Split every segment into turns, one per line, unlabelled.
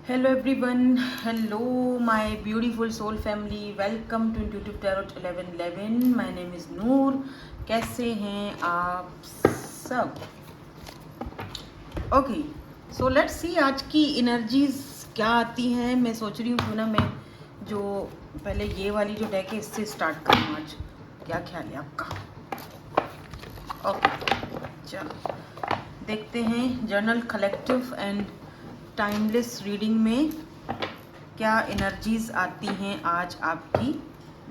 Hello everyone, hello my beautiful soul family, welcome to Intuitive Tarot 1111. My name is Noor. कैसे हैं आप सब? Okay, so let's see आज की energies क्या आती हैं. मैं सोच रही हूँ क्यों ना मैं जो पहले ये वाली जो डेक है इससे स्टार्ट करूँ आज. क्या ख्याल है आपका? ओके, चलो देखते हैं journal collective and timeless reading में क्या एनर्जीज आती हैं आज आपकी.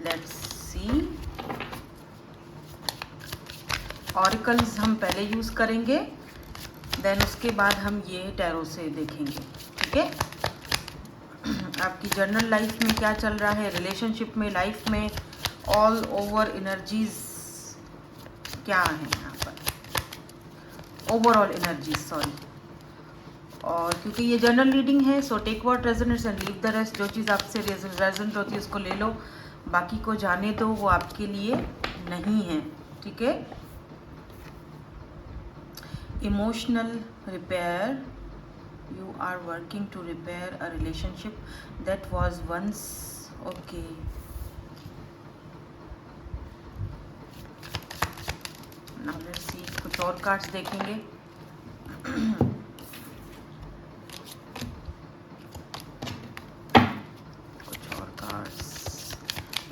Let's see. ऑरिकल्स हम पहले यूज करेंगे, देन उसके बाद हम ये टैरो से देखेंगे. ठीक है, आपकी जर्नल लाइफ में क्या चल रहा है, रिलेशनशिप में, लाइफ में, ऑल ओवर एनर्जीज क्या है यहाँ पर, ओवरऑल एनर्जीज सॉरी. और क्योंकि ये जर्नल रीडिंग है so take what resonates and leave the rest. जो चीज़ आपसे रेजोनेट होती है उसको ले लो, बाकी को जाने दो, वो आपके लिए नहीं है. ठीक है. Emotional repair, you are working to repair a relationship that was once. Okay, now let's see. कुछ और कार्ड्स देखेंगे.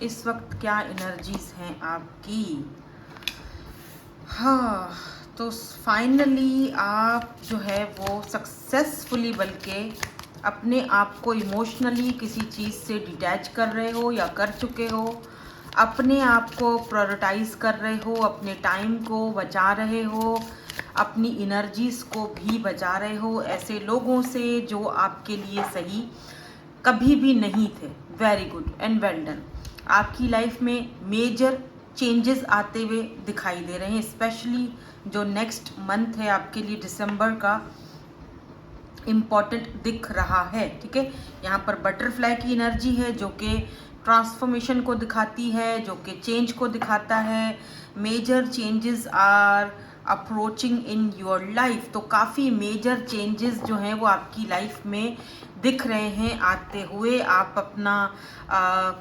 इस वक्त क्या एनर्जीज हैं आपकी. हाँ, तो फाइनली आप जो है वो सक्सेसफुली बल्कि अपने आप को इमोशनली किसी चीज़ से डिटैच कर रहे हो या कर चुके हो. अपने आप को प्रायोरिटाइज कर रहे हो, अपने टाइम को बचा रहे हो, अपनी एनर्जीज को भी बचा रहे हो ऐसे लोगों से जो आपके लिए सही कभी भी नहीं थे. Very good and well done. आपकी लाइफ में मेजर चेंजेस आते हुए दिखाई दे रहे हैं. स्पेशली जो नेक्स्ट मंथ है आपके लिए, दिसंबर का, इम्पॉर्टेंट दिख रहा है. ठीक है, यहाँ पर बटरफ्लाई की एनर्जी है जो कि ट्रांसफॉर्मेशन को दिखाती है, जो कि चेंज को दिखाता है. Major changes are approaching in your life. तो काफ़ी मेजर चेंजेस जो हैं वो आपकी लाइफ में दिख रहे हैं आते हुए. आप अपना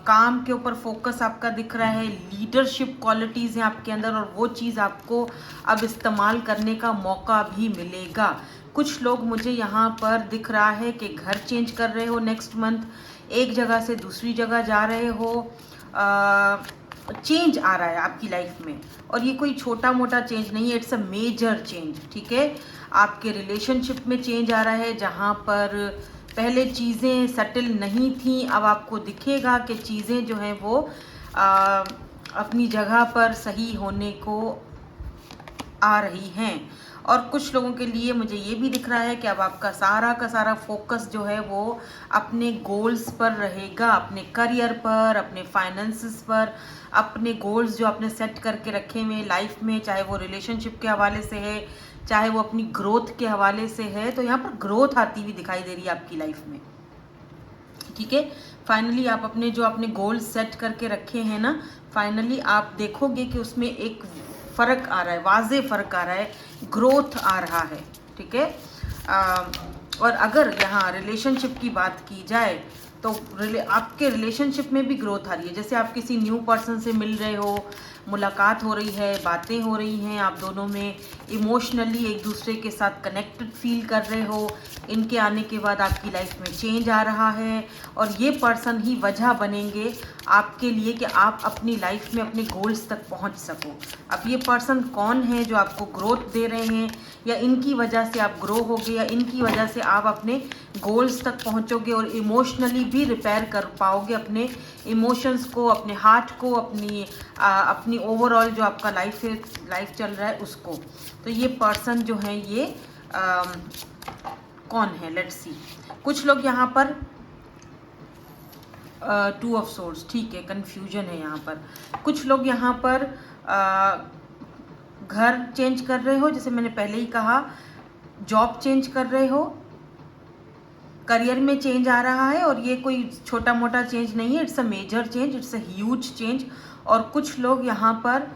काम के ऊपर फोकस आपका दिख रहा है. लीडरशिप क्वालिटीज़ हैं आपके अंदर और वो चीज़ आपको अब इस्तेमाल करने का मौका भी मिलेगा. कुछ लोग मुझे यहाँ पर दिख रहा है कि घर चेंज कर रहे हो नेक्स्ट मंथ, एक जगह से दूसरी जगह जा रहे हो. चेंज आ रहा है आपकी लाइफ में और ये कोई छोटा मोटा चेंज नहीं है, इट्स अ मेजर चेंज. ठीक है, आपके रिलेशनशिप में चेंज आ रहा है. जहाँ पर पहले चीज़ें सेटल नहीं थी, अब आपको दिखेगा कि चीज़ें जो हैं वो अपनी जगह पर सही होने को आ रही हैं. और कुछ लोगों के लिए मुझे ये भी दिख रहा है कि अब आपका सारा का सारा फोकस जो है वो अपने गोल्स पर रहेगा, अपने करियर पर, अपने फाइनेंसेस पर, अपने गोल्स जो आपने सेट करके रखे हुए लाइफ में, चाहे वो रिलेशनशिप के हवाले से है, चाहे वो अपनी ग्रोथ के हवाले से है. तो यहाँ पर ग्रोथ आती हुई दिखाई दे रही है आपकी लाइफ में. ठीक है, फाइनली आप अपने जो आपने गोल्स सेट करके रखे हैं ना, फाइनली आप देखोगे कि उसमें एक फ़र्क आ रहा है, वाज़े फ़र्क आ रहा है, ग्रोथ आ रहा है. ठीक है, और अगर यहाँ रिलेशनशिप की बात की जाए तो आपके रिलेशनशिप में भी ग्रोथ आ रही है. जैसे आप किसी न्यू पर्सन से मिल रहे हो, मुलाकात हो रही है, बातें हो रही हैं, आप दोनों में इमोशनली एक दूसरे के साथ कनेक्टेड फील कर रहे हो. इनके आने के बाद आपकी लाइफ में चेंज आ रहा है और ये पर्सन ही वजह बनेंगे आपके लिए कि आप अपनी लाइफ में अपने गोल्स तक पहुंच सको. अब ये पर्सन कौन है जो आपको ग्रोथ दे रहे हैं, या इनकी वजह से आप ग्रो होगे, या इनकी वजह से आप अपने गोल्स तक पहुंचोगे और इमोशनली भी रिपेयर कर पाओगे अपने इमोशंस को, अपने हार्ट को, अपनी ओवरऑल जो आपका लाइफ चल रहा है उसको. तो ये पर्सन जो है ये कौन है, लेट्स सी. कुछ लोग यहाँ पर 2 ऑफ सोर्ड्स, ठीक है, कन्फ्यूजन है यहाँ पर. कुछ लोग यहाँ पर घर चेंज कर रहे हो, जैसे मैंने पहले ही कहा, जॉब चेंज कर रहे हो, करियर में चेंज आ रहा है. और ये कोई छोटा मोटा चेंज नहीं है, it's a major change, it's a huge change. और कुछ लोग यहाँ पर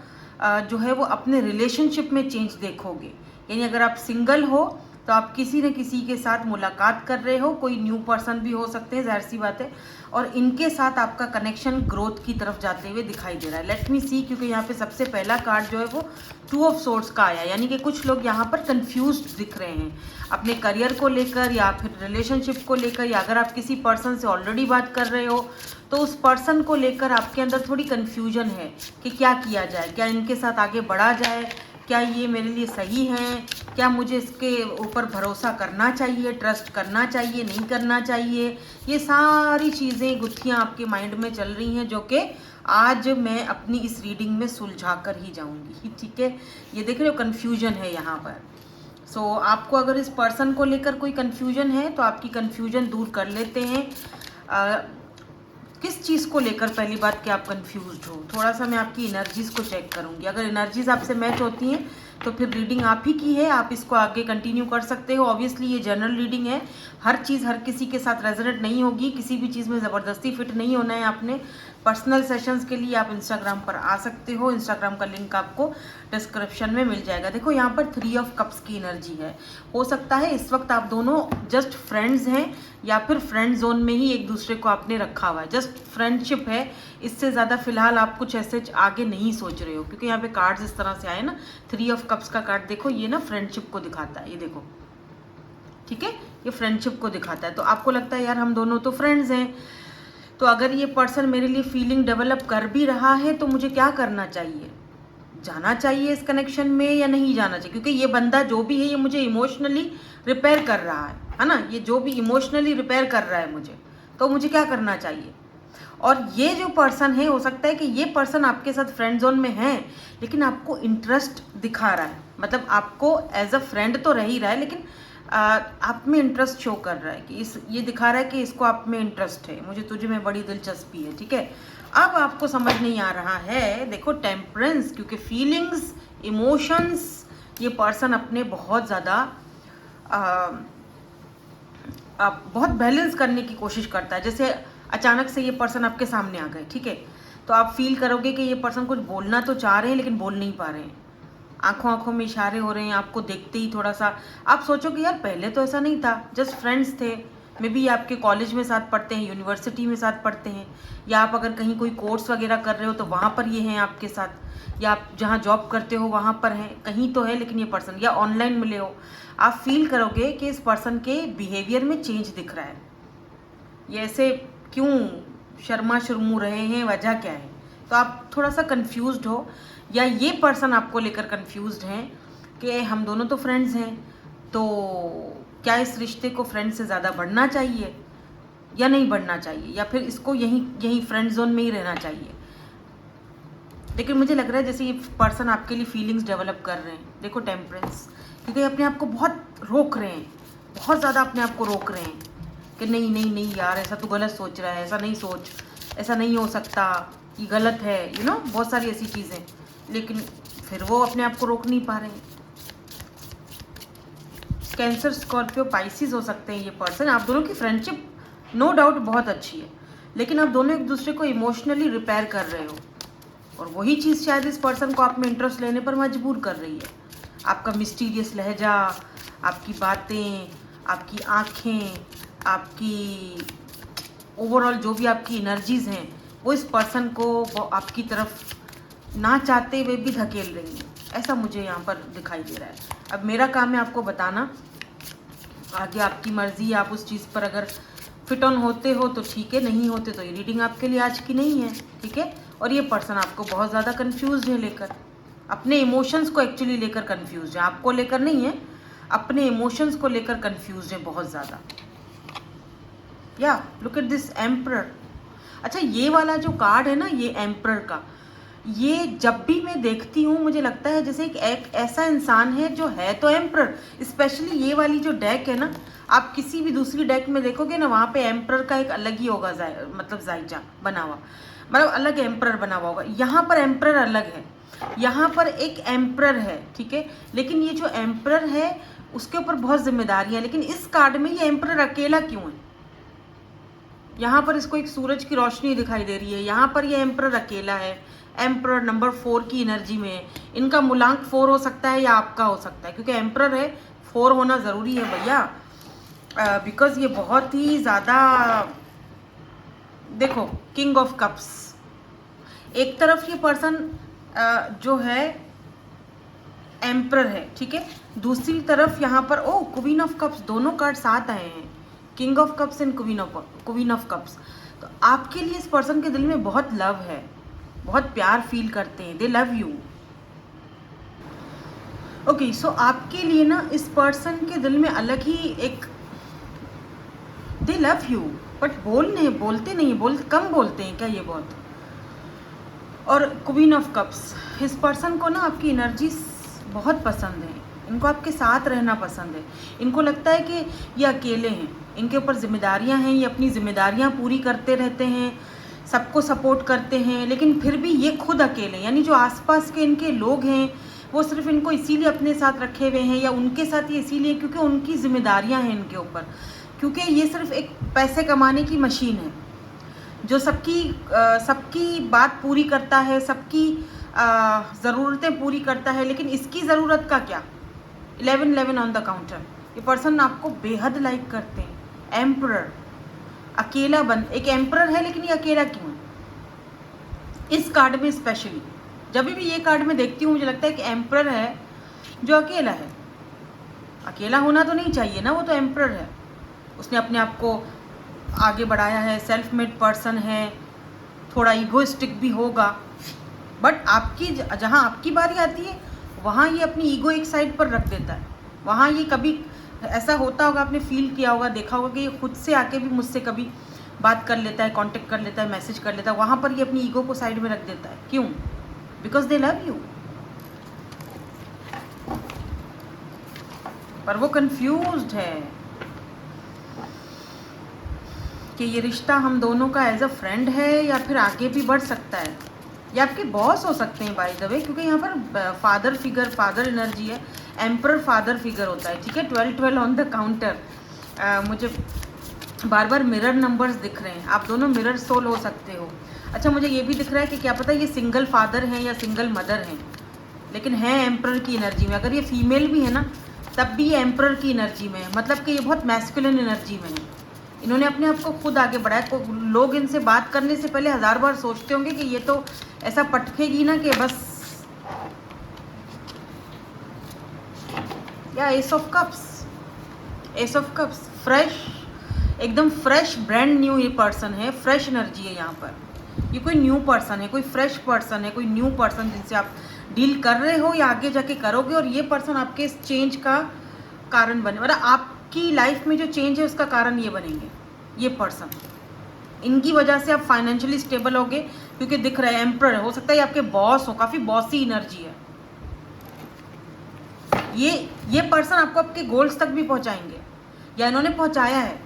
जो है वो अपने रिलेशनशिप में चेंज देखोगे. यानी अगर आप सिंगल हो तो आप किसी न किसी के साथ मुलाकात कर रहे हो, कोई न्यू पर्सन भी हो सकते हैं, जाहिर सी बात है, और इनके साथ आपका कनेक्शन ग्रोथ की तरफ जाते हुए दिखाई दे रहा है। लेट मी सी, क्योंकि यहाँ पे सबसे पहला कार्ड जो है वो 2 ऑफ सोर्ड्स का आया, यानी कि कुछ लोग यहाँ पर कंफ्यूज्ड दिख रहे हैं अपने करियर को लेकर या फिर रिलेशनशिप को लेकर, या अगर आप किसी पर्सन से ऑलरेडी बात कर रहे हो तो उस पर्सन को लेकर आपके अंदर थोड़ी कन्फ्यूजन है कि क्या किया जाए, क्या इनके साथ आगे बढ़ा जाए, क्या ये मेरे लिए सही हैं, क्या मुझे इसके ऊपर भरोसा करना चाहिए, ट्रस्ट करना चाहिए, नहीं करना चाहिए। ये सारी चीज़ें, गुत्थियाँ आपके माइंड में चल रही हैं, जो कि आज मैं अपनी इस रीडिंग में सुलझा कर ही जाऊंगी, ठीक है। ये देख रहे हो, कन्फ्यूजन है यहाँ पर। सो आपको अगर इस पर्सन को लेकर कोई कन्फ्यूजन है तो आपकी कन्फ्यूजन दूर कर लेते हैं। किस चीज़ को लेकर, पहली बात कि आप कंफ्यूज्ड हो, थोड़ा सा मैं आपकी एनर्जीज़ को चेक करूंगी। अगर एनर्जीज आपसे मैच होती हैं तो फिर रीडिंग आप ही की है, आप इसको आगे कंटिन्यू कर सकते हो। ऑब्वियसली ये जनरल रीडिंग है, हर चीज़ हर किसी के साथ रेजोनेट नहीं होगी, किसी भी चीज़ में ज़बरदस्ती फिट नहीं होना है आपने। पर्सनल सेशंस के लिए आप इंस्टाग्राम पर आ सकते हो, इंस्टाग्राम का लिंक आपको डिस्क्रिप्शन में मिल जाएगा। देखो यहाँ पर 3 ऑफ कप्स की एनर्जी है। हो सकता है इस वक्त आप दोनों जस्ट फ्रेंड्स हैं या फिर फ्रेंड जोन में ही एक दूसरे को आपने रखा हुआ है, जस्ट फ्रेंडशिप है। इससे ज़्यादा फिलहाल आप कुछ ऐसे आगे नहीं सोच रहे हो, क्योंकि यहाँ पे कार्ड्स इस तरह से आए ना। 3 ऑफ कप्स का कार्ड देखो, ये ना फ्रेंडशिप को दिखाता है, ये देखो, ठीक है, ये फ्रेंडशिप को दिखाता है। तो आपको लगता है यार हम दोनों तो फ्रेंड्स हैं, तो अगर ये पर्सन मेरे लिए फीलिंग डेवलप कर भी रहा है तो मुझे क्या करना चाहिए, जाना चाहिए इस कनेक्शन में या नहीं जाना चाहिए, क्योंकि ये बंदा जो भी है ये मुझे इमोशनली रिपेयर कर रहा है ना, ये जो भी इमोशनली रिपेयर कर रहा है मुझे, तो मुझे क्या करना चाहिए। और ये जो पर्सन है, हो सकता है कि ये पर्सन आपके साथ फ्रेंड जोन में है लेकिन आपको इंटरेस्ट दिखा रहा है, मतलब आपको एज अ फ्रेंड तो रह ही रहा है लेकिन आप में इंटरेस्ट शो कर रहा है कि ये दिखा रहा है कि इसको आप में इंटरेस्ट है, मुझे तुझे में बड़ी दिलचस्पी है, ठीक है। अब आपको समझ नहीं आ रहा है, देखो टेम्परेंस, क्योंकि फीलिंग्स, इमोशंस, ये पर्सन अपने बहुत ज़्यादा बहुत बैलेंस करने की कोशिश करता है। जैसे अचानक से ये पर्सन आपके सामने आ गए, ठीक है, तो आप फील करोगे कि ये पर्सन कुछ बोलना तो चाह रहे हैं लेकिन बोल नहीं पा रहे हैं, आंखों आंखों में इशारे हो रहे हैं, आपको देखते ही थोड़ा सा आप सोचोगे यार पहले तो ऐसा नहीं था, जस्ट फ्रेंड्स थे, मे बी आपके कॉलेज में साथ पढ़ते हैं, यूनिवर्सिटी में साथ पढ़ते हैं, या आप अगर कहीं कोई कोर्स वगैरह कर रहे हो तो वहाँ पर ये हैं आपके साथ, या आप जहाँ जॉब करते हो वहाँ पर हैं, कहीं तो है लेकिन ये पर्सन, या ऑनलाइन मिले हो। आप फील करोगे कि इस पर्सन के बिहेवियर में चेंज दिख रहा है, ये ऐसे क्यों शर्मा शुरमू रहे हैं, वजह क्या है। तो आप थोड़ा सा कंफ्यूज्ड हो, या ये पर्सन आपको लेकर कंफ्यूज्ड हैं कि हम दोनों तो फ्रेंड्स हैं, तो क्या इस रिश्ते को फ्रेंड से ज़्यादा बढ़ना चाहिए या नहीं बढ़ना चाहिए, या फिर इसको यहीं फ्रेंड जोन में ही रहना चाहिए। लेकिन मुझे लग रहा है जैसे ये पर्सन आपके लिए फीलिंग्स डेवलप कर रहे हैं। देखो टेम्परेंस, क्योंकि अपने आप को बहुत रोक रहे हैं, बहुत ज़्यादा अपने आप को रोक रहे हैं कि नहीं नहीं नहीं यार, ऐसा तो गलत सोच रहा है, ऐसा नहीं सोच, ऐसा नहीं हो सकता, ये गलत है, यू नो, बहुत सारी ऐसी चीज़ें, लेकिन फिर वो अपने आप को रोक नहीं पा रहे हैं। कैंसर, स्कॉर्पियो, पाइसिस हो सकते हैं ये पर्सन। आप दोनों की फ्रेंडशिप नो डाउट बहुत अच्छी है, लेकिन आप दोनों एक दूसरे को इमोशनली रिपेयर कर रहे हो, और वही चीज़ शायद इस पर्सन को आप में इंटरेस्ट लेने पर मजबूर कर रही है। आपका मिस्टीरियस लहजा, आपकी बातें, आपकी आँखें, आपकी ओवरऑल जो भी आपकी एनर्जीज़ हैं, वो इस पर्सन को आपकी तरफ ना चाहते हुए भी धकेल रही हैं, ऐसा मुझे यहाँ पर दिखाई दे रहा है। अब मेरा काम है आपको बताना, आगे आपकी मर्ज़ी, आप उस चीज़ पर अगर फिट ऑन होते हो तो ठीक है, नहीं होते तो ये रीडिंग आपके लिए आज की नहीं है, ठीक है। और ये पर्सन आपको बहुत ज़्यादा कंफ्यूज है, लेकर अपने इमोशंस को एक्चुअली लेकर कंफ्यूज है, आपको लेकर नहीं है, अपने इमोशंस को लेकर कंफ्यूज है बहुत ज़्यादा। या लुक एट दिस एम्परर। अच्छा, ये वाला जो कार्ड है ना, ये एम्परर का, ये जब भी मैं देखती हूँ मुझे लगता है जैसे एक ऐसा इंसान है जो है तो एम्परर। स्पेशली ये वाली जो डेक है ना, आप किसी भी दूसरी डेक में देखोगे ना, वहाँ पे एम्परर का एक अलग ही होगा, मतलब जायजा बना हुआ, मतलब अलग एम्परर बना हुआ होगा। यहाँ पर एम्परर अलग है, यहाँ पर एक एम्परर है, ठीक है, लेकिन ये जो एम्परर है उसके ऊपर बहुत जिम्मेदारियाँ, लेकिन इस कार्ड में ये एम्परर अकेला क्यों है। यहाँ पर इसको एक सूरज की रोशनी दिखाई दे रही है, यहाँ पर ये एम्परर अकेला है। एम्परर नंबर 4 की एनर्जी में, इनका मूलांक 4 हो सकता है या आपका हो सकता है, क्योंकि एम्परर है 4 होना ज़रूरी है भैया, बिकॉज ये बहुत ही ज़्यादा, देखो किंग ऑफ कप्स, एक तरफ ये पर्सन जो है एम्परर है, ठीक है, दूसरी तरफ यहाँ पर क्वीन ऑफ कप्स, दोनों कार्ड साथ आए हैं, king of cups and queen of cups. तो आपके लिए इस पर्सन के दिल में बहुत लव है, बहुत प्यार फील करते हैं, दे लव यू। ओके, सो आपके लिए ना इस पर्सन के दिल में अलग ही एक, दे लव यू, बट बोलते नहीं, कम बोलते हैं क्या ये बहुत। और क्वीन ऑफ कप्स, इस पर्सन को ना आपकी एनर्जी बहुत पसंद है, इनको आपके साथ रहना पसंद है, इनको लगता है कि ये अकेले हैं, इनके ऊपर जिम्मेदारियां हैं, ये अपनी जिम्मेदारियां पूरी करते रहते हैं, सबको सपोर्ट करते हैं, लेकिन फिर भी ये खुद अकेले, यानी जो आसपास के इनके लोग हैं वो सिर्फ इनको इसीलिए अपने साथ रखे हुए हैं, या उनके साथ ये इसीलिए क्योंकि उनकी जिम्मेदारियां हैं इनके ऊपर, क्योंकि ये सिर्फ एक पैसे कमाने की मशीन है जो सबकी बात पूरी करता है, सबकी ज़रूरतें पूरी करता है, लेकिन इसकी ज़रूरत का क्या। 11 ऑन द काउंटर, ये पर्सन आपको बेहद लाइक करते हैं। एम्परर, अकेला एक एम्परर है, लेकिन ये अकेला क्यों है इस कार्ड में स्पेशली। जब भी ये कार्ड में देखती हूँ मुझे लगता है कि एम्परर है जो अकेला है। अकेला होना तो नहीं चाहिए ना, वो तो एम्परर है, उसने अपने आप को आगे बढ़ाया है, सेल्फ मेड पर्सन है, थोड़ा ईगोइस्टिक भी होगा, बट जहाँ आपकी बारी आती है वहाँ ये अपनी ईगो एक साइड पर रख देता है। वहाँ ये कभी ऐसा होता होगा, आपने फील किया होगा, देखा होगा कि ये खुद से आके भी मुझसे कभी बात कर लेता है, कांटेक्ट कर लेता है, मैसेज कर लेता है, वहाँ पर ये अपनी ईगो को साइड में रख देता है। क्यों? Because they love you. पर वो कंफ्यूज्ड है कि ये रिश्ता हम दोनों का एज अ फ्रेंड है या फिर आगे भी बढ़ सकता है। ये आपके बॉस हो सकते हैं बाय द वे, क्योंकि यहाँ पर फादर फिगर, फादर एनर्जी है, एम्परर फादर फिगर होता है, ठीक है। 12 ऑन द काउंटर, मुझे बार बार मिरर नंबर्स दिख रहे हैं, आप दोनों मिरर सोल हो सकते हो। अच्छा, मुझे ये भी दिख रहा है कि क्या पता ये सिंगल फादर हैं या सिंगल मदर हैं, लेकिन है एम्परर की एनर्जी में। अगर ये फीमेल भी है ना तब भी ये एम्परर की एनर्जी में है, मतलब कि ये बहुत मैस्कुलिन एनर्जी में है। इन्होंने अपने आप को खुद आगे बढ़ाया। लोग इनसे बात करने से पहले 1000 बार सोचते होंगे कि ये तो ऐसा पटकेगी ना कि बस। या एस ऑफ कप्स, फ्रेश, एकदम फ्रेश, ब्रांड न्यू ये पर्सन है, फ्रेश एनर्जी है यहाँ पर। ये कोई न्यू पर्सन है, कोई फ्रेश पर्सन है, कोई न्यू पर्सन जिनसे आप डील कर रहे हो या आगे जाके करोगे, और ये पर्सन आपके इस चेंज का कारण बने, मतलब आपकी लाइफ में जो चेंज है उसका कारण ये बनेंगे ये पर्सन। इनकी वजह से आप फाइनेंशियली स्टेबल होगे, क्योंकि दिख रहा है एम्परर, हो सकता है ये आपके बॉस हो, काफ़ी बॉसी एनर्जी है। ये पर्सन आपको आपके गोल्स तक भी पहुंचाएंगे, या इन्होंने पहुंचाया है,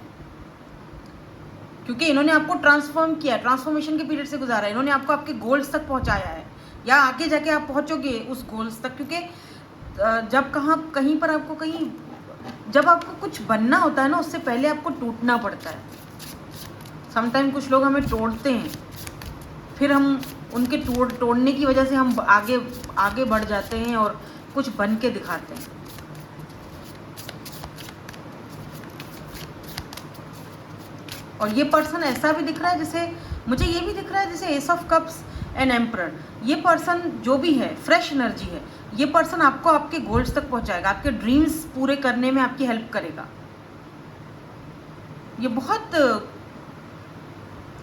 क्योंकि इन्होंने आपको ट्रांसफॉर्म किया, ट्रांसफॉर्मेशन के पीरियड से गुजारा है, इन्होंने आपको आपके गोल्स तक पहुंचाया है, या आगे जाके आप पहुंचोगे उस गोल्स तक। क्योंकि जब आपको कुछ बनना होता है ना, उससे पहले आपको टूटना पड़ता है। समटाइम कुछ लोग हमें तोड़ते हैं, फिर हम उनके तोड़ने की वजह से हम आगे बढ़ जाते हैं और कुछ बन के दिखाते हैं। और ये पर्सन ऐसा भी दिख रहा है, जैसे मुझे ये भी दिख रहा है जैसे S of cups and emperor. ये पर्सन जो भी है, फ्रेश एनर्जी है, ये पर्सन आपको आपके गोल्स तक पहुंचाएगा, आपके ड्रीम्स पूरे करने में आपकी हेल्प करेगा। ये बहुत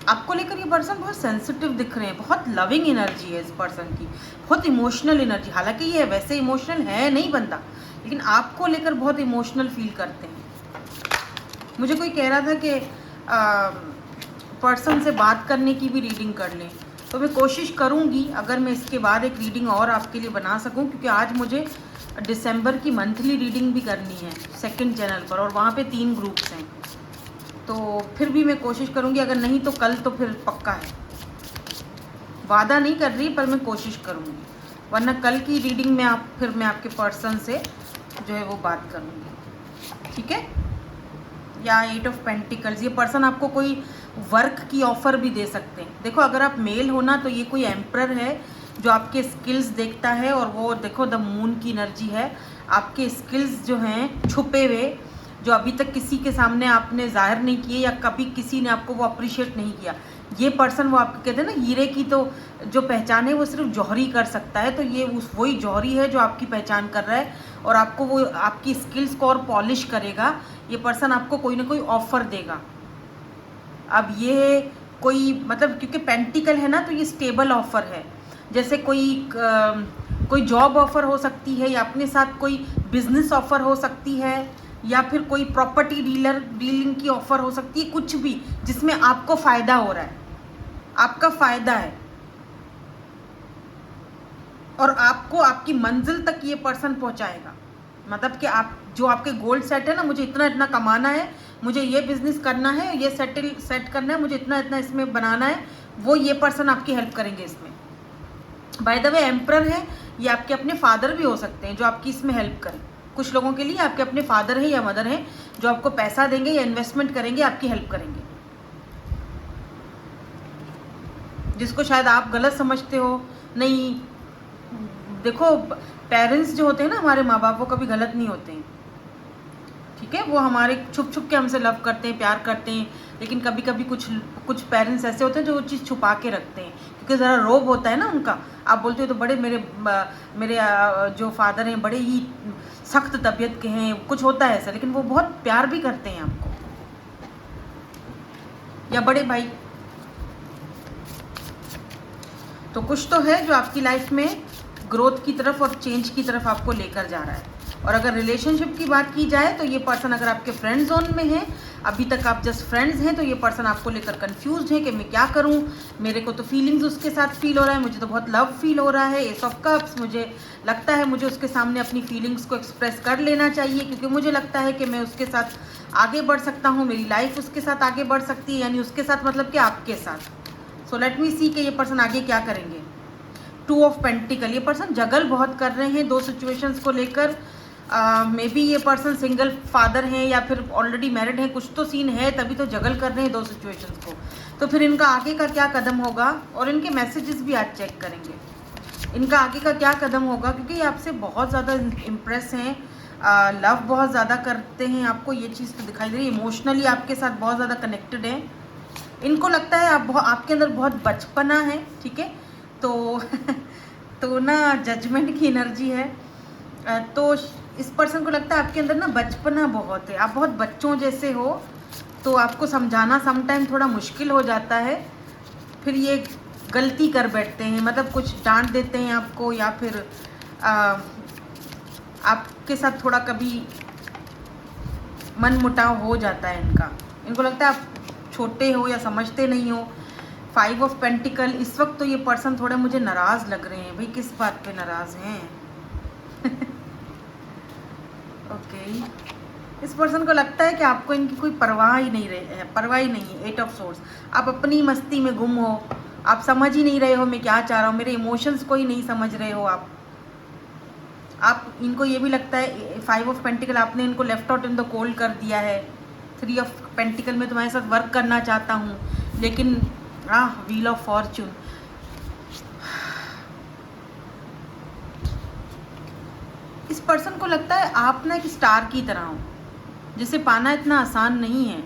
आपको लेकर ये पर्सन बहुत सेंसिटिव दिख रहे हैं, बहुत लविंग एनर्जी है इस पर्सन की, बहुत इमोशनल एनर्जी। हालांकि ये वैसे इमोशनल है नहीं बनता, लेकिन आपको लेकर बहुत इमोशनल फील करते हैं। मुझे कोई कह रहा था कि पर्सन से बात करने की भी रीडिंग कर लें, तो मैं कोशिश करूंगी अगर मैं इसके बाद एक रीडिंग और आपके लिए बना सकूं, क्योंकि आज मुझे दिसंबर की मंथली रीडिंग भी करनी है 2nd चैनल पर, और वहाँ पे 3 ग्रुप्स हैं। तो फिर भी मैं कोशिश करूंगी, अगर नहीं तो कल तो फिर पक्का है, वादा नहीं कर रही पर मैं कोशिश करूंगी, वरना कल की रीडिंग में मैं आपके पर्सन से जो है वो बात करूंगी, ठीक है। या 8 ऑफ पेंटिकल्स, ये पर्सन आपको कोई वर्क की ऑफ़र भी दे सकते हैं। देखो, अगर आप मेल हो ना तो ये कोई एम्परर है जो आपके स्किल्स देखता है, और वो देखो द मून की एनर्जी है, आपके स्किल्स जो हैं छुपे हुए, जो अभी तक किसी के सामने आपने जाहिर नहीं किए या कभी किसी ने आपको वो अप्रिशिएट नहीं किया, ये पर्सन वो आपके कहते हैं ना हीरे की तो जो पहचान है वो सिर्फ जौहरी कर सकता है, तो ये उस वही जौहरी है जो आपकी पहचान कर रहा है और आपको वो आपकी स्किल्स को और पॉलिश करेगा। ये पर्सन आपको कोई ना कोई ऑफर देगा। अब ये कोई मतलब क्योंकि पेंटिकल है ना, तो ये स्टेबल ऑफर है। जैसे कोई जॉब ऑफर हो सकती है या अपने साथ कोई बिजनेस ऑफर हो सकती है या फिर कोई प्रॉपर्टी डीलिंग की ऑफर हो सकती है, कुछ भी जिसमें आपको फ़ायदा हो रहा है, आपका फ़ायदा है और आपको आपकी मंजिल तक ये पर्सन पहुंचाएगा। मतलब कि आप जो आपके गोल सेट है ना, मुझे इतना इतना कमाना है, मुझे ये बिजनेस करना है, ये सेट करना है, मुझे इतना इतना इसमें बनाना है, वो ये पर्सन आपकी हेल्प करेंगे इसमें। बाय द वे एम्परर है, ये आपके अपने फादर भी हो सकते हैं जो आपकी इसमें हेल्प करें। कुछ लोगों के लिए आपके अपने फादर हैं या मदर हैं जो आपको पैसा देंगे या इन्वेस्टमेंट करेंगे, आपकी हेल्प करेंगे, जिसको शायद आप गलत समझते हो। नहीं, देखो पेरेंट्स जो होते हैं ना हमारे माँ बाप, वो कभी गलत नहीं होते हैं, ठीक है। वो हमारे छुप छुप के हमसे लव करते हैं, प्यार करते हैं, लेकिन कभी कभी कुछ पेरेंट्स ऐसे होते हैं जो वो चीज़ छुपा के रखते हैं क्योंकि ज़रा रोब होता है ना उनका। आप बोलते हो तो बड़े मेरे जो फादर हैं बड़े ही सख्त तबीयत के हैं, कुछ होता है ऐसा, लेकिन वो बहुत प्यार भी करते हैं आपको। या बड़े भाई, तो कुछ तो है जो आपकी लाइफ में ग्रोथ की तरफ और चेंज की तरफ आपको लेकर जा रहा है। और अगर रिलेशनशिप की बात की जाए तो ये पर्सन अगर आपके फ्रेंड जोन में है, अभी तक आप जस्ट फ्रेंड्स हैं, तो ये पर्सन आपको लेकर कंफ्यूज्ड है कि मैं क्या करूं, मेरे को तो फीलिंग्स उसके साथ फील हो रहा है, मुझे तो बहुत लव फील हो रहा है, एस ऑफ कप्स, मुझे लगता है मुझे उसके सामने अपनी फीलिंग्स को एक्सप्रेस कर लेना चाहिए क्योंकि मुझे लगता है कि मैं उसके साथ आगे बढ़ सकता हूँ, मेरी लाइफ उसके साथ आगे बढ़ सकती है, यानी उसके साथ मतलब कि आपके साथ। सो लेट मी सी कि ये पर्सन आगे क्या करेंगे। 2 ऑफ पेंटिकल, ये पर्सन जगल बहुत कर रहे हैं 2 सिचुएशंस को लेकर। मे बी ये पर्सन सिंगल फादर हैं या फिर ऑलरेडी मैरिड हैं, कुछ तो सीन है, तभी तो जगल कर रहे हैं 2 सिचुएशंस को। तो फिर इनका आगे का क्या कदम होगा, और इनके मैसेजेस भी आज चेक करेंगे, इनका आगे का क्या कदम होगा, क्योंकि ये आपसे बहुत ज़्यादा इम्प्रेस हैं, लव बहुत ज़्यादा करते हैं आपको, ये चीज़ तो दिखाई दे रही है। इमोशनली आपके साथ बहुत ज़्यादा कनेक्टेड है, इनको लगता है आपके अंदर बहुत बचपना है, ठीक है। तो ना जजमेंट की एनर्जी है, तो इस पर्सन को लगता है आपके अंदर ना बचपना बहुत है, आप बहुत बच्चों जैसे हो, तो आपको समझाना समटाइम थोड़ा मुश्किल हो जाता है, फिर ये गलती कर बैठते हैं, मतलब कुछ डांट देते हैं आपको या फिर आपके साथ थोड़ा कभी मन मुटाव हो जाता है इनका। इनको लगता है आप छोटे हो या समझते नहीं हो। 5 ऑफ पेंटिकल, इस वक्त तो ये पर्सन थोड़े मुझे नाराज़ लग रहे हैं। भाई किस बात पे नाराज़ हैं? ओके, इस पर्सन को लगता है कि आपको इनकी कोई परवाह ही नहीं है। 8 ऑफ सोर्ड्स, आप अपनी मस्ती में गुम हो, आप समझ ही नहीं रहे हो मैं क्या चाह रहा हूँ, मेरे इमोशंस को ही नहीं समझ रहे हो आप इनको ये भी लगता है 5 ऑफ पेंटिकल आपने इनको left out in the cold कर दिया है। 3 ऑफ पेंटिकल में तुम्हारे साथ वर्क करना चाहता हूँ, लेकिन व्हील ऑफ फॉर्च्यून, इस पर्सन को लगता है आप ना एक स्टार की तरह हो, जिसे पाना इतना आसान नहीं है।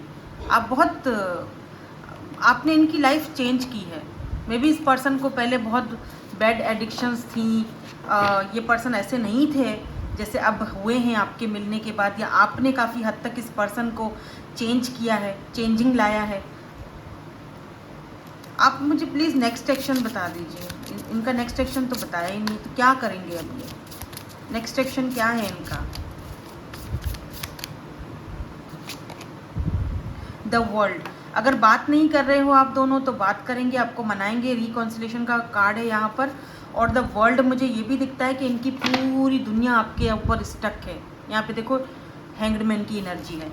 आपने इनकी लाइफ चेंज की है। मे बी इस पर्सन को पहले बहुत बैड एडिक्शंस थी, ये पर्सन ऐसे नहीं थे जैसे अब हुए हैं आपके मिलने के बाद, या आपने काफ़ी हद तक इस पर्सन को चेंज किया है, चेंजिंग लाया है। आप मुझे प्लीज़ नेक्स्ट एक्शन बता दीजिए, इनका नेक्स्ट एक्शन तो बताया ही नहीं, तो क्या करेंगे अब ये? नेक्स्ट एक्शन क्या है इनका? द वर्ल्ड, अगर बात नहीं कर रहे हो आप दोनों तो बात करेंगे, आपको मनाएंगे, रिकॉन्सिलेशन का कार्ड है यहाँ पर। और द वर्ल्ड मुझे ये भी दिखता है कि इनकी पूरी दुनिया आपके ऊपर स्टक है। यहाँ पे देखो हैंग्ड मैन की एनर्जी है,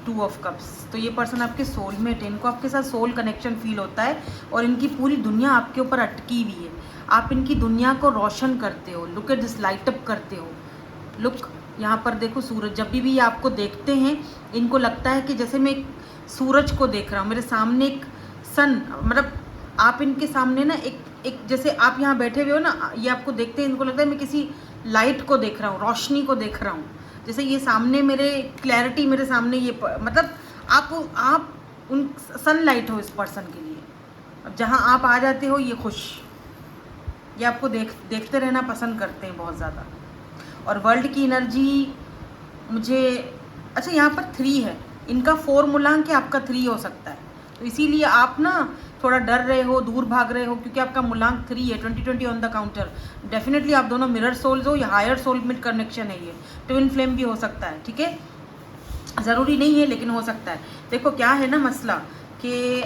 2 ऑफ कप्स, तो ये पर्सन आपके सोलमेट है, इनको आपके साथ सोल कनेक्शन फील होता है और इनकी पूरी दुनिया आपके ऊपर अटकी हुई है। आप इनकी दुनिया को रोशन करते हो, look at this, light up करते हो। लुक यहाँ पर देखो सूरज, जब भी ये आपको देखते हैं इनको लगता है कि जैसे मैं एक सूरज को देख रहा हूँ, मेरे सामने एक सन, मतलब आप इनके सामने ना एक एक जैसे आप यहाँ बैठे हुए हो ना, ये आपको देखते हैं इनको लगता है मैं किसी लाइट को देख रहा हूँ, रोशनी को देख रहा हूँ। जैसे ये सामने मेरे क्लैरिटी मेरे सामने ये मतलब आप उन सनलाइट हो इस पर्सन के लिए। अब जहाँ आप आ जाते हो ये खुश, ये आपको देखते रहना पसंद करते हैं बहुत ज़्यादा। और वर्ल्ड की एनर्जी मुझे, अच्छा यहाँ पर 3 है, इनका 4 मूलांक है, आपका 3 हो सकता है, तो इसीलिए आप ना थोड़ा डर रहे हो, दूर भाग रहे हो, क्योंकि आपका मूलांक 3 है। 2020 ऑन द काउंटर। डेफिनेटली आप दोनों मिरर सोल्स हो या हायर सोलमेट कनेक्शन है, ये ट्विन फ्लेम भी हो सकता है, ठीक है, ज़रूरी नहीं है लेकिन हो सकता है। देखो क्या है ना मसला कि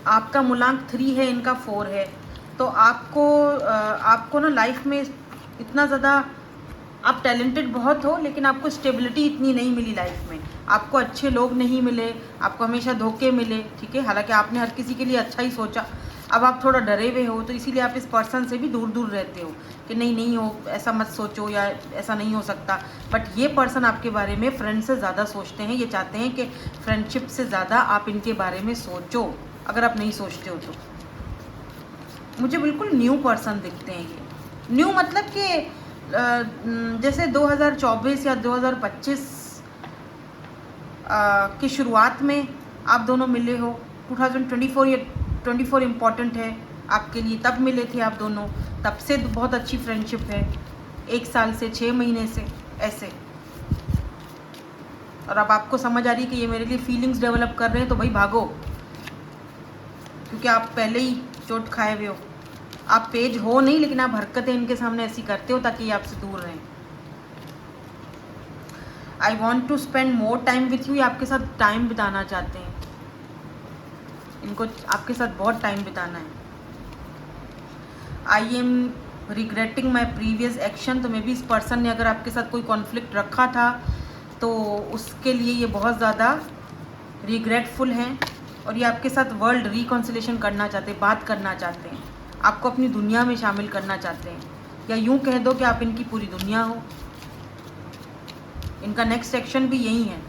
आपका मूलांक 3 है, इनका 4 है, तो आपको ना लाइफ में इतना ज़्यादा, आप टैलेंटेड बहुत हो लेकिन आपको स्टेबिलिटी इतनी नहीं मिली लाइफ में, आपको अच्छे लोग नहीं मिले, आपको हमेशा धोखे मिले, ठीक है, हालांकि आपने हर किसी के लिए अच्छा ही सोचा। अब आप थोड़ा डरे हुए हो, तो इसीलिए आप इस पर्सन से भी दूर दूर रहते हो कि नहीं हो, ऐसा मत सोचो या ऐसा नहीं हो सकता। बट ये पर्सन आपके बारे में फ्रेंड से ज़्यादा सोचते हैं, ये चाहते हैं कि फ्रेंडशिप से ज़्यादा आप इनके बारे में सोचो, अगर आप नहीं सोचते हो तो। मुझे बिल्कुल न्यू पर्सन दिखते हैं ये। न्यू मतलब कि जैसे 2024 या 2025 की शुरुआत में आप दोनों मिले हो। 2024 या 24 इम्पॉर्टेंट है आपके लिए, तब मिले थे आप दोनों, तब से बहुत अच्छी फ्रेंडशिप है, 1 साल से 6 महीने से ऐसे। और अब आपको समझ आ रही है कि ये मेरे लिए फीलिंग्स डेवलप कर रहे हैं, तो भाई भागो, क्योंकि आप पहले ही चोट खाए हुए हो। आप पेज हो नहीं, लेकिन आप हरकतें इनके सामने ऐसी करते हो ताकि ये आपसे दूर रहें। I want to spend more time with you, ये आपके साथ टाइम बिताना चाहते हैं, इनको आपके साथ बहुत टाइम बिताना है। I am regretting my previous action, तो मे बी इस पर्सन ने अगर आपके साथ कोई कॉन्फ्लिक्ट रखा था तो उसके लिए ये बहुत ज़्यादा रिग्रेटफुल हैं, और ये आपके साथ वर्ल्ड रिकॉन्सिलेशन करना चाहते हैं, बात करना चाहते हैं, आपको अपनी दुनिया में शामिल करना चाहते हैं, या यूं कह दो कि आप इनकी पूरी दुनिया हो। इनका नेक्स्ट एक्शन भी यही है,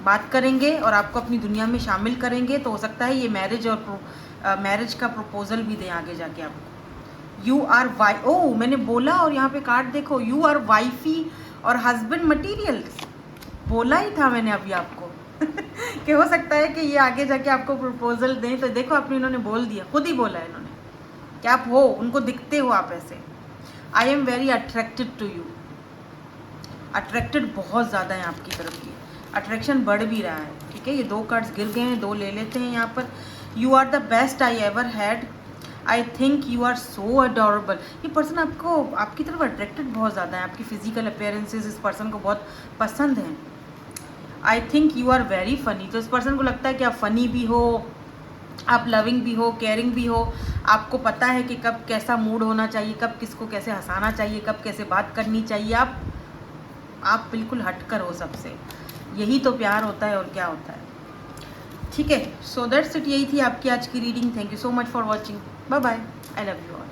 बात करेंगे और आपको अपनी दुनिया में शामिल करेंगे, तो हो सकता है ये मैरिज का प्रपोजल भी दें आगे जाके आपको। यू आर ओ मैंने बोला, और यहाँ पे कार्ड देखो, यू आर वाइफी और हस्बैंड मटीरियल्स, बोला ही था मैंने अभी आपको कि हो सकता है कि ये आगे जाके आपको प्रपोजल दें, तो देखो आपने, इन्होंने बोल दिया, खुद ही बोला है इन्होंने कि आप हो, उनको दिखते हो आप ऐसे। I am very attracted to you, attracted बहुत ज़्यादा है आपकी तरफ की, अट्रैक्शन बढ़ भी रहा है, ठीक है। ये 2 कार्ड्स गिर गए हैं, 2 ले लेते हैं यहाँ पर। You are the best I ever had, I think you are so adorable. ये पर्सन आपको, आपकी तरफ अट्रैक्टेड बहुत ज़्यादा है, आपकी फिजिकल अपीयरेंसेस इस पर्सन को बहुत पसंद हैं। I think you are very funny, तो इस पर्सन को लगता है कि आप फ़नी भी हो, आप लविंग भी हो, केयरिंग भी हो, आपको पता है कि कब कैसा मूड होना चाहिए, कब किसको कैसे हंसाना चाहिए, कब कैसे बात करनी चाहिए। आप बिल्कुल हटकर हो सबसे, यही तो प्यार होता है, और क्या होता है, ठीक है। सो दैट्स इट, यही थी आपकी आज की reading. Thank you so much for watching, bye bye, I love you all.